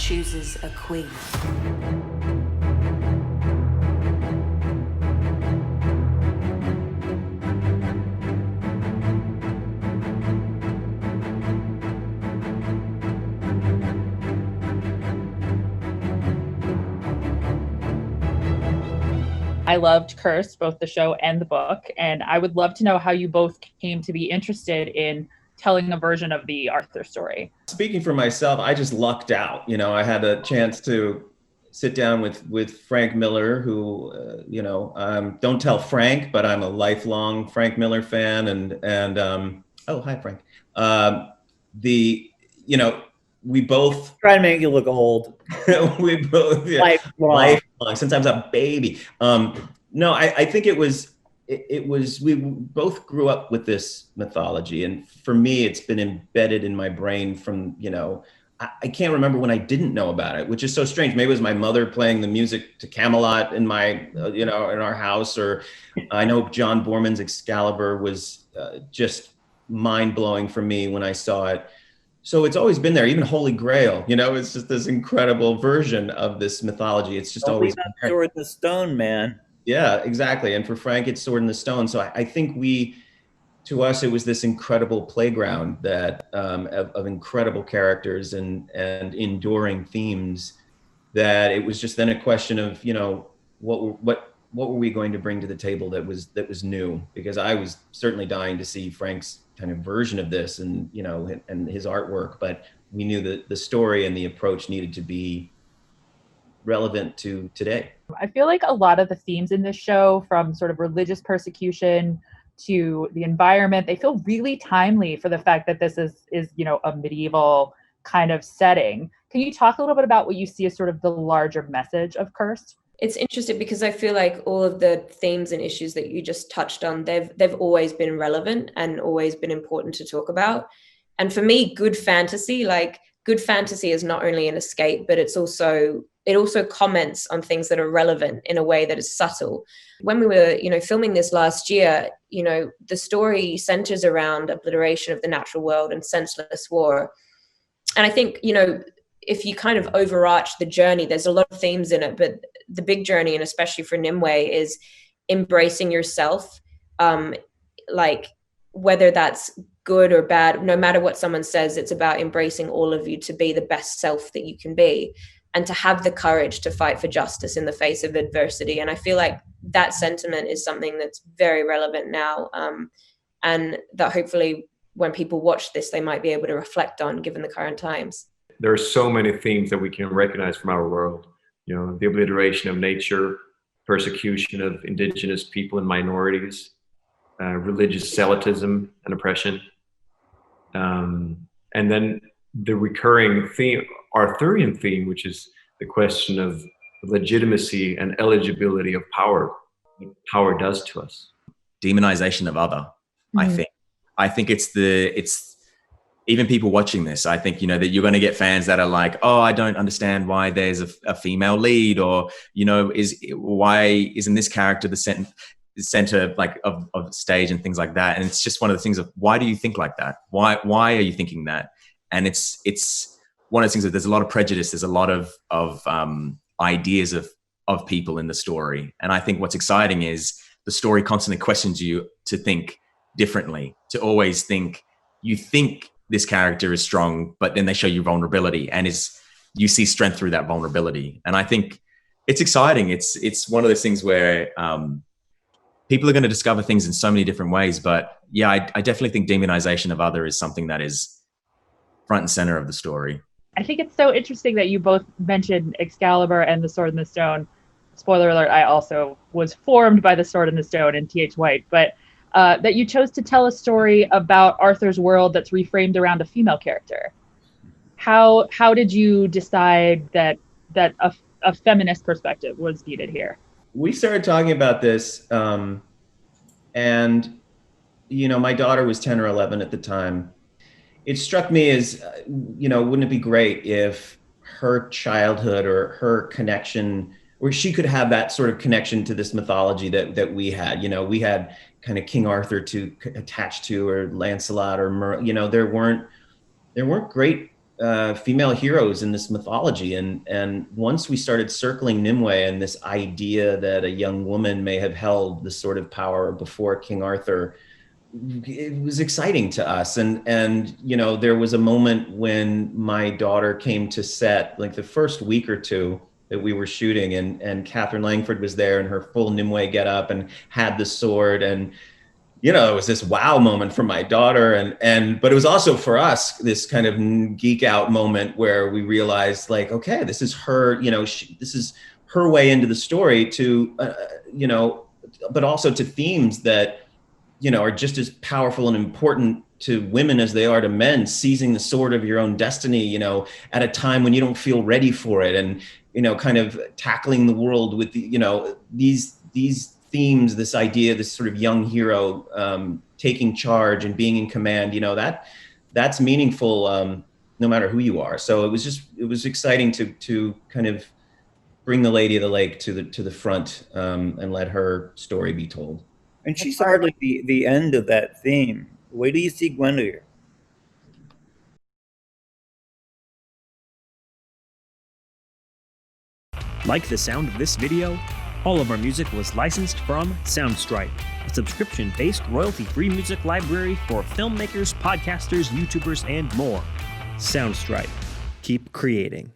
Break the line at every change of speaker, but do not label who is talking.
chooses a queen.
I loved Cursed, both the show and the book, and I would love to know how you both came to be interested in telling a version of the Arthur story.
Speaking for myself, I just lucked out. I had a chance to sit down with Frank Miller, who, don't tell Frank, but I'm a lifelong Frank Miller fan, and oh, hi, Frank. We both
try to make you look old.
We both lifelong since I was a baby. No, I think it was we both grew up with this mythology, and for me, it's been embedded in my brain from I can't remember when I didn't know about it, which is so strange. Maybe it was my mother playing the music to Camelot in my in our house, or I know John Borman's Excalibur was just mind blowing for me when I saw it. So it's always been there, even Holy Grail, it's just this incredible version of this mythology. It's just always been there.
Sword in the Stone, man.
Yeah, exactly. And for Frank, it's Sword in the Stone. So I think to us, it was this incredible playground that of incredible characters and enduring themes, that it was just then a question of, what were we going to bring to the table that was new? Because I was certainly dying to see Frank's kind of version of this and his artwork, but we knew that the story and the approach needed to be relevant to today.
I feel like a lot of the themes in this show, from sort of religious persecution to the environment, they feel really timely for the fact that this is a medieval kind of setting. Can you talk a little bit about what you see as sort of the larger message of Cursed?
It's interesting because I feel like all of the themes and issues that you just touched on, they've always been relevant and always been important to talk about. And for me, good fantasy is not only an escape, but it also comments on things that are relevant in a way that is subtle. When we were, filming this last year, the story centers around obliteration of the natural world and senseless war. And I think, if you kind of overarch the journey, there's a lot of themes in it, but the big journey, and especially for Nimue, is embracing yourself, like whether that's good or bad, no matter what someone says, it's about embracing all of you to be the best self that you can be, and to have the courage to fight for justice in the face of adversity. And I feel like that sentiment is something that's very relevant now, and that hopefully when people watch this, they might be able to reflect on, given the current times.
There are so many themes that we can recognize from our world. The obliteration of nature, persecution of indigenous people and minorities, religious zealotism and oppression. And then the recurring theme, Arthurian theme, which is the question of legitimacy and eligibility of power, what power does to us.
Demonization of other, I think it's even people watching this, I think, that you're going to get fans that are like, oh, I don't understand why there's a female lead, or, why isn't this character the center like of stage and things like that. And it's just one of the things of, why do you think like that? Why are you thinking that? And it's one of the things that there's a lot of prejudice. There's a lot of ideas of people in the story. And I think what's exciting is the story constantly questions you to think differently, to always think, you think this character is strong, but then they show you vulnerability, and you see strength through that vulnerability. And I think it's exciting. It's one of those things where people are going to discover things in so many different ways. But yeah, I definitely think demonization of other is something that is front and center of the story.
I think it's so interesting that you both mentioned Excalibur and the Sword in the Stone. Spoiler alert, I also was formed by the Sword in the Stone and T.H. White, but that you chose to tell a story about Arthur's world that's reframed around a female character. How did you decide that a feminist perspective was needed here?
We started talking about this, and my daughter was 10 or 11 at the time. It struck me as, wouldn't it be great if her childhood or her connection, or she could have that sort of connection to this mythology that we had. We had kind of King Arthur to attach to, or Lancelot, or there weren't great female heroes in this mythology. And once we started circling Nimue and this idea that a young woman may have held this sort of power before King Arthur, it was exciting to us. And you know, there was a moment when my daughter came to set, like the first week or two that we were shooting, and Katherine Langford was there in her full Nimue getup and had the sword, and you know, it was this wow moment for my daughter, but it was also for us this kind of geek out moment where we realized, like, okay, this is her, you know, this is her way into the story to, you know, but also to themes that, you know, are just as powerful and important to women as they are to men, seizing the sword of your own destiny, you know, at a time when you don't feel ready for it, and, you know, kind of tackling the world with the, you know, these themes, this idea, this sort of young hero taking charge and being in command, you know, that's meaningful no matter who you are. So it was exciting to kind of bring the Lady of the Lake to the front and let her story be told.
And she's hardly the end of that theme. Where do you see Guinevere?
Like the sound of this video? All of our music was licensed from Soundstripe, a subscription-based royalty-free music library for filmmakers, podcasters, YouTubers, and more. Soundstripe. Keep creating.